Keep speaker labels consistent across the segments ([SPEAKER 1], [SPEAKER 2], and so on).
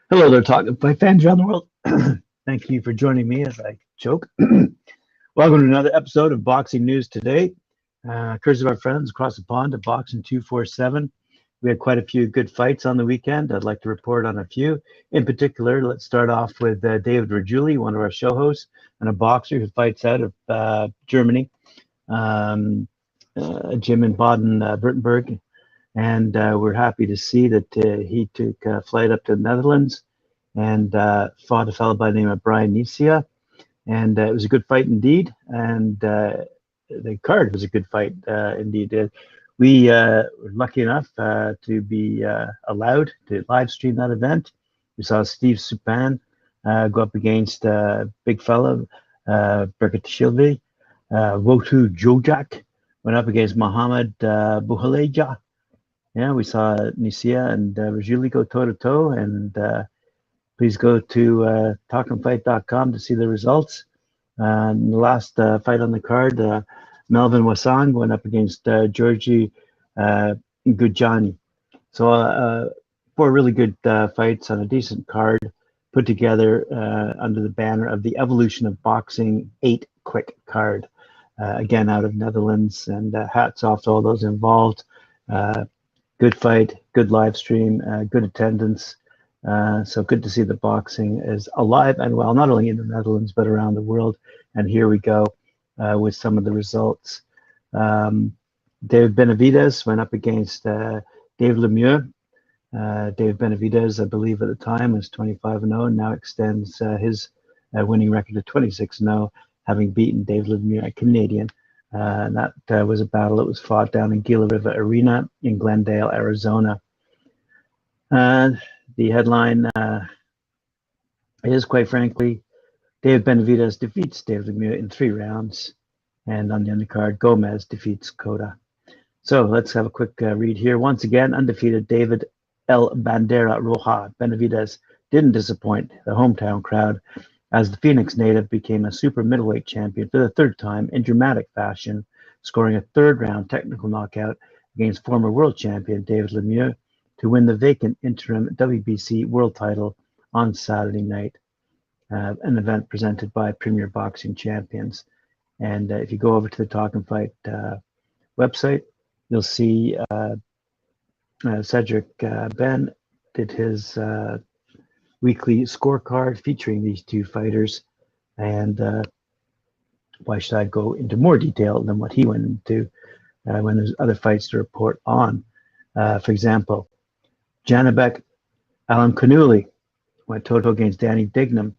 [SPEAKER 1] Hello there, Talkin Fight fans around the world. Thank you for joining me as I choke. Welcome to another episode of Boxing News Today. Courtesy of our friends across the pond at Boxing 247. We had quite a few good fights on the weekend. I'd like to report on a few. In particular, let's start off with David Rajuili, one of our show hosts, and a boxer who fights out of Germany, a gym in Baden-Wurttemberg. And we're happy to see that he took a flight up to the Netherlands and fought a fellow by the name of Brian Nisia. And it was a good fight indeed. And the card was a good fight indeed. We were lucky enough to be allowed to live stream that event. We saw Steve Supan go up against big fellow Berkatishvili. Wotu Jojak went up against Mohamed Bouhaleja. Yeah, we saw Nisia and Rajuili go toe-to-toe, and please go to talkinfight.com to see the results. The last fight on the card, Melvin Wasang went up against Georgi Gujani. So 4 really good fights on a decent card put together under the banner of the Evolution of Boxing 8 Quick Card. Again, out of Netherlands, and hats off to all those involved. Good fight, good live stream, good attendance. So good to see that boxing is alive and well, not only in the Netherlands, but around the world. And here we go with some of the results. David Benavidez went up against Dave Lemieux. Dave Benavidez, I believe at the time, was 25-0 and now extends his winning record to 26-0, having beaten Dave Lemieux, a Canadian. And that was a battle that was fought down in Gila River Arena in Glendale, Arizona. The headline is, quite frankly, David Benavidez defeats Dave Lemieux in 3 rounds. And on the undercard, Gomez defeats Cota. So let's have a quick read here. Once again, undefeated David El Bandera Roja Benavidez didn't disappoint the hometown crowd, as the Phoenix native became a super middleweight champion for the 3rd time in dramatic fashion, scoring a 3rd-round technical knockout against former world champion David Lemieux to win the vacant interim WBC world title on Saturday night, an event presented by Premier Boxing Champions. And if you go over to the Talkin Fight website, you'll see Cedric Ben did his weekly scorecard featuring these 2 fighters, and why should I go into more detail than what he went into when there's other fights to report on. For example, Janabek Alam went toe-to-toe against Danny Dignam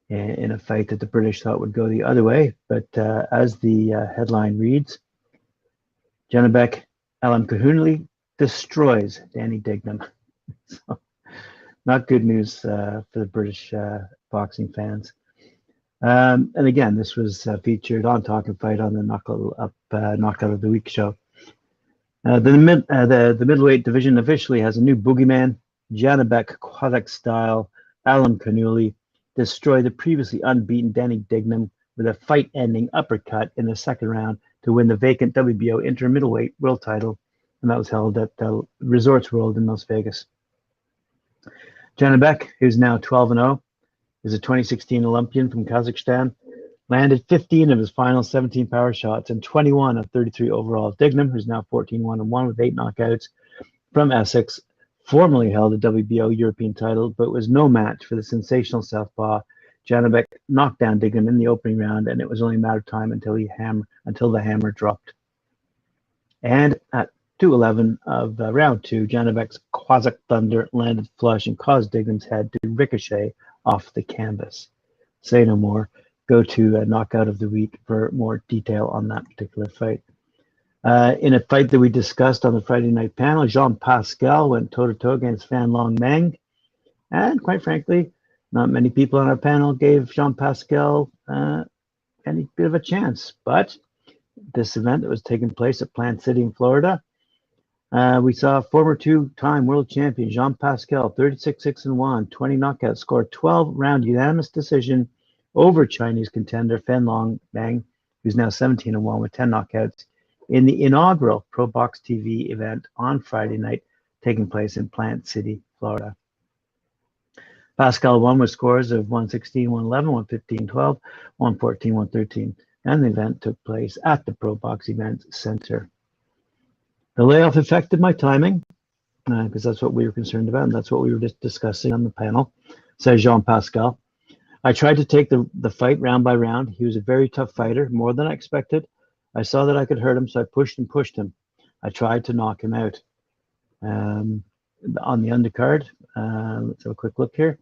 [SPEAKER 1] in a fight that the British thought would go the other way, but as the headline reads, Janabek Alam destroys Danny Dignam. So, not good news for the British boxing fans. And again, this was featured on Talkin Fight on the Knockout of the Week show. The middleweight division officially has a new boogeyman. Janabek Kazakh-style Alam Kanuli destroyed the previously unbeaten Danny Dignam with a fight-ending uppercut in the 2nd round to win the vacant WBO interim middleweight world title, and that was held at the Resorts World in Las Vegas. Janabek, who's now 12-0, is a 2016 Olympian from Kazakhstan, landed 15 of his final 17 power shots and 21 of 33 overall. Dignam, who's now 14-1-1 with 8 knockouts from Essex, formerly held a WBO European title, but was no match for the sensational southpaw. Janabek knocked down Dignam in the opening round, and it was only a matter of time until the hammer dropped. And at 2:11 of round 2, Janabek's Kazakh Thunder landed flush and caused Dignam's head to ricochet off the canvas. Say no more. Go to Knockout of the Week for more detail on that particular fight. In a fight that we discussed on the Friday night panel, Jean Pascal went toe-to-toe against Fan Long Meng. And quite frankly, not many people on our panel gave Jean Pascal any bit of a chance. But this event that was taking place at Plant City in Florida, we saw former 2-time world champion Jean Pascal, 36-6-1, 20 knockouts, scored 12-round unanimous decision over Chinese contender Fan Long Meng, who's now 17-1 with 10 knockouts in the inaugural Pro Box TV event on Friday night, taking place in Plant City, Florida. Pascal won with scores of 116, 111, 115, 12, 114, 113, and the event took place at the Pro Box Event Center. The layoff affected my timing, because that's what we were concerned about, and that's what we were just discussing on the panel, says Jean-Pascal. I tried to take the fight round by round. He was a very tough fighter, more than I expected. I saw that I could hurt him, so I pushed and pushed him. I tried to knock him out. On the undercard, let's have a quick look here.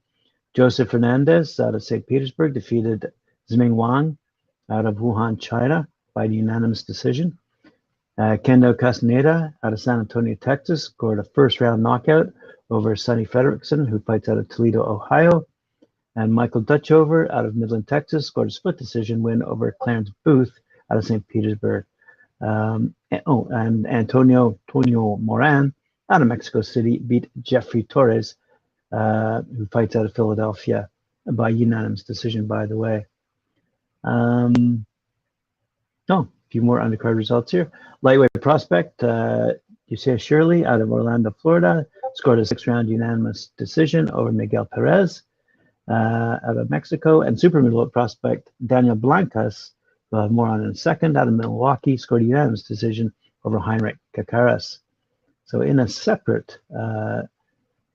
[SPEAKER 1] Joseph Fernandez out of St. Petersburg defeated Ziming Wang out of Wuhan, China by unanimous decision. Kendo Castaneda out of San Antonio, Texas scored a first-round knockout over Sonny Frederickson, who fights out of Toledo, Ohio. And Michael Dutchover out of Midland, Texas scored a split decision win over Clarence Booth out of St. Petersburg. And Antonio Moran out of Mexico City beat Jeffrey Torres, who fights out of Philadelphia, by unanimous decision, by the way. A few more undercard results here. Lightweight prospect, Yusei Shirley out of Orlando, Florida, scored a 6-round unanimous decision over Miguel Perez out of Mexico. And super middleweight prospect, Daniel Blancas, we'll have more on in a second, out of Milwaukee, scored a unanimous decision over Heinrich Kakaras. So in a separate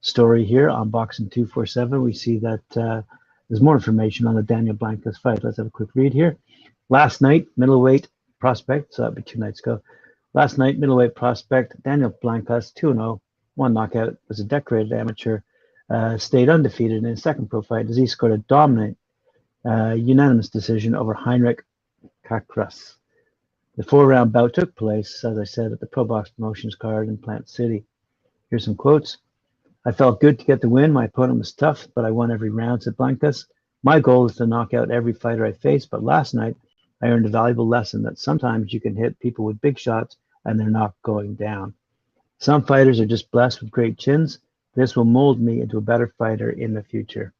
[SPEAKER 1] story here on Boxing 247, we see that there's more information on the Daniel Blancas fight. Let's have a quick read here. Last night, middleweight prospect, so that'd be 2 nights ago. Last night, middleweight prospect Daniel Blancas, 2-0, 1 knockout, was a decorated amateur, stayed undefeated in his second pro fight as he scored a dominant unanimous decision over Heinrich Kakaras. The 4-round bout took place, as I said, at the Pro Box Promotions card in Plant City. Here's some quotes. I felt good to get the win. My opponent was tough, but I won every round, said Blancas. My goal is to knock out every fighter I face, but last night I earned a valuable lesson that sometimes you can hit people with big shots and they're not going down. Some fighters are just blessed with great chins. This will mold me into a better fighter in the future.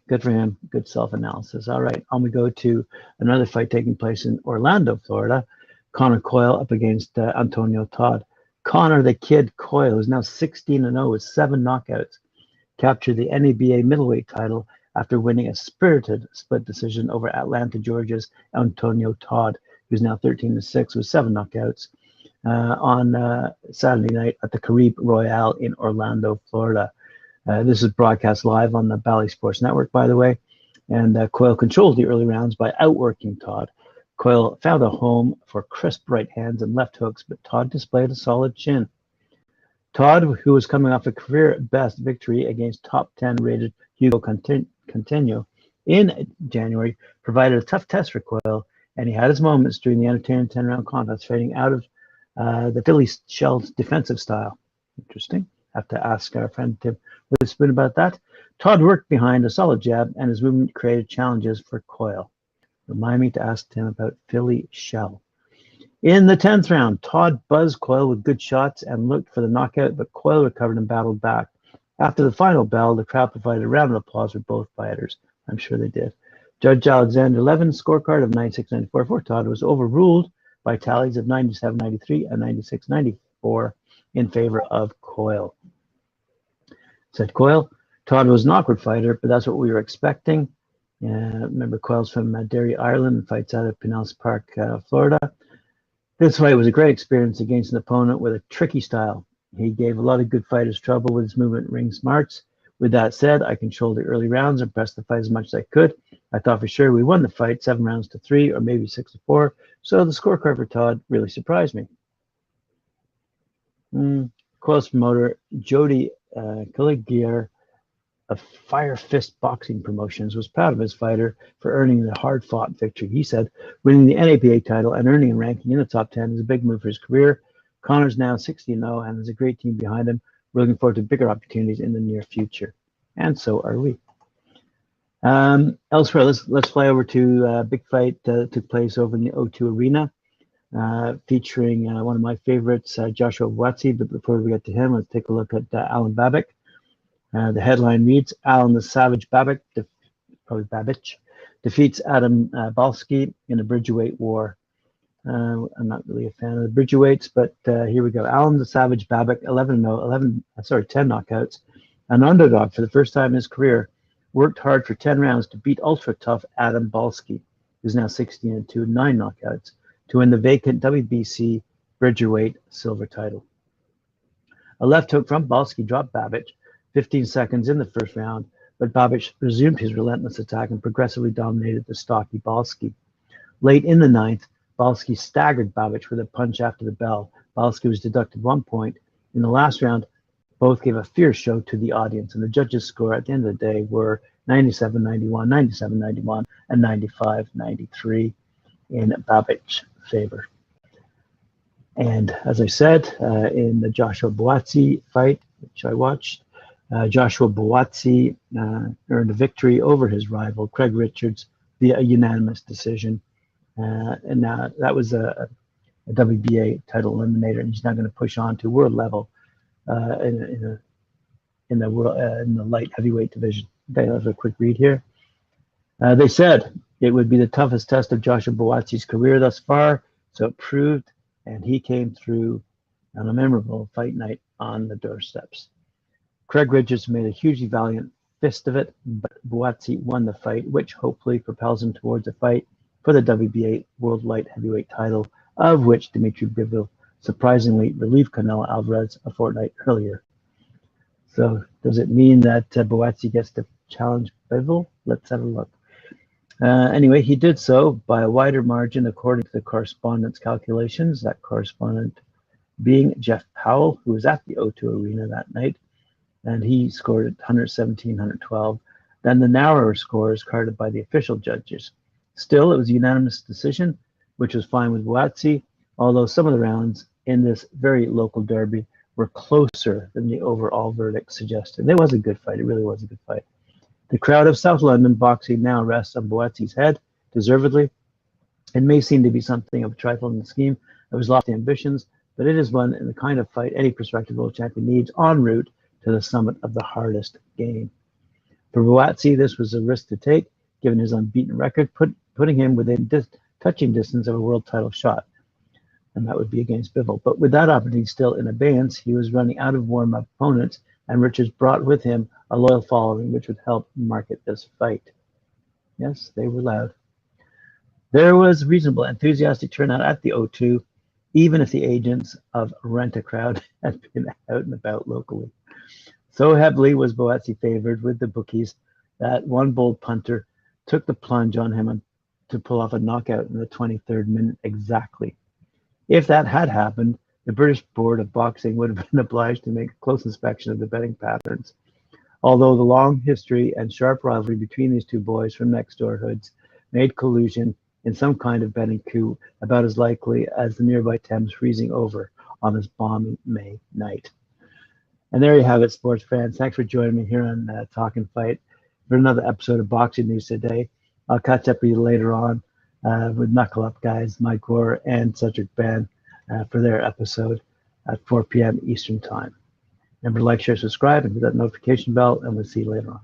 [SPEAKER 1] Good for him. Good self-analysis. All right, on we go to another fight taking place in Orlando, Florida. Connor Coyle up against Antonio Todd. Connor the Kid Coyle is now 16-0 with 7 knockouts. Captured the NABA middleweight title after winning a spirited split decision over Atlanta, Georgia's Antonio Todd, who's now 13-6 with 7 knockouts on Saturday night at the Caribe Royale in Orlando, Florida. This is broadcast live on the Bally Sports Network, by the way. And Coyle controlled the early rounds by outworking Todd. Coyle found a home for crisp right hands and left hooks, but Todd displayed a solid chin. Todd, who was coming off a career-best victory against top 10 rated Hugo Contino in January, provided a tough test for Coyle, and he had his moments during the entertaining 10-round contest, fading out of the Philly Shell's defensive style. Interesting. Have to ask our friend Tim Witherspoon about that. Todd worked behind a solid jab, and his movement created challenges for Coyle. Remind me to ask Tim about Philly Shell. In the 10th round, Todd buzzed Coyle with good shots and looked for the knockout, but Coyle recovered and battled back. After the final bell, the crowd provided a round of applause for both fighters. I'm sure they did. Judge Alexander Levin's scorecard of 96-94 for Todd was overruled by tallies of 97-93 and 96-94 in favor of Coyle. Said Coyle, Todd was an awkward fighter, but that's what we were expecting. Remember, Coyle's from Derry, Ireland, and fights out of Pinellas Park, Florida. This fight was a great experience against an opponent with a tricky style. He gave a lot of good fighters trouble with his movement ring smarts. With that said, I controlled the early rounds and pressed the fight as much as I could. I thought for sure we won the fight 7-3 or maybe 6-4. So the scorecard for Todd really surprised me. Coyle's promoter, Jody Caligari of Fire Fist Boxing Promotions, was proud of his fighter for earning the hard-fought victory. He said, winning the NABA title and earning a ranking in the top 10 is a big move for his career. Connor's now 60-0 and has a great team behind him. We're looking forward to bigger opportunities in the near future. And so are we. Elsewhere, let's fly over to a big fight that took place over in the O2 Arena, featuring one of my favorites, Joshua Buatsi. But before we get to him, let's take a look at Alen Babic. The headline reads, Alen the Savage Babic, probably Babic, defeats Adam Balski in a bridgerweight war. I'm not really a fan of the Bridgerweights, but here we go. Alen the Savage Babic, 10 knockouts. An underdog for the first time in his career, worked hard for 10 rounds to beat ultra-tough Adam Balski, who's now 16-2, 9 knockouts, to win the vacant WBC Bridgerweight silver title. A left hook from Balski dropped Babic 15 seconds in the first round, but Babic resumed his relentless attack and progressively dominated the stocky Balski. Late in the ninth, Balski staggered Babic with a punch after the bell. Balski was deducted 1 point. In the last round, both gave a fierce show to the audience, and the judges' score at the end of the day were 97-91, 97-91, and 95-93 in Babic's favor. And as I said, in the Joshua Buatsi fight, which I watched, Joshua Buatsi earned a victory over his rival, Craig Richards, via a unanimous decision. And that was a WBA title eliminator, and he's now going to push on to world level in the light heavyweight division. Okay, that's a quick read here. They said it would be the toughest test of Joshua Buatsi's career thus far, so it proved, and he came through on a memorable fight night on the doorsteps. Craig Richards made a hugely valiant fist of it, but Buatsi won the fight, which hopefully propels him towards a fight for the WBA World Light Heavyweight title, of which Dimitri Bivol surprisingly relieved Canelo Alvarez a fortnight earlier. So does it mean that Buatsi gets to challenge Bivol? Let's have a look. Anyway, he did so by a wider margin according to the correspondent's calculations, that correspondent being Jeff Powell, who was at the O2 Arena that night, and he scored 117-112. Then the narrower scores carded by the official judges. Still, it was a unanimous decision, which was fine with Buatsi, although some of the rounds in this very local derby were closer than the overall verdict suggested. It was a good fight. It really was a good fight. The crowd of South London boxing now rests on Buatsi's head, deservedly. It may seem to be something of a trifle in the scheme of his lofty ambitions, but it is one in the kind of fight any prospective world champion needs en route to the summit of the hardest game. For Buatsi, this was a risk to take, given his unbeaten record, putting him within touching distance of a world title shot, and that would be against Bivol. But with that opportunity still in abeyance, he was running out of warm-up opponents, and Richards brought with him a loyal following, which would help market this fight. Yes, they were loud. There was reasonable, enthusiastic turnout at the O2, even if the agents of Rent-A-Crowd had been out and about locally. So heavily was Buatsi favored with the bookies that one bold punter took the plunge on him to pull off a knockout in the 23rd minute exactly. If that had happened, the British Board of Boxing would have been obliged to make a close inspection of the betting patterns. Although the long history and sharp rivalry between these two boys from next-door hoods made collusion in some kind of betting coup about as likely as the nearby Thames freezing over on this balmy May night. And there you have it, sports fans. Thanks for joining me here on Talkin Fight for another episode of Boxing News Today. I'll catch up with you later on with Knuckle Up guys, Mike Gore and Cedric Ben for their episode at 4 p.m. Eastern Time. Remember to like, share, subscribe, and hit that notification bell, and we'll see you later on.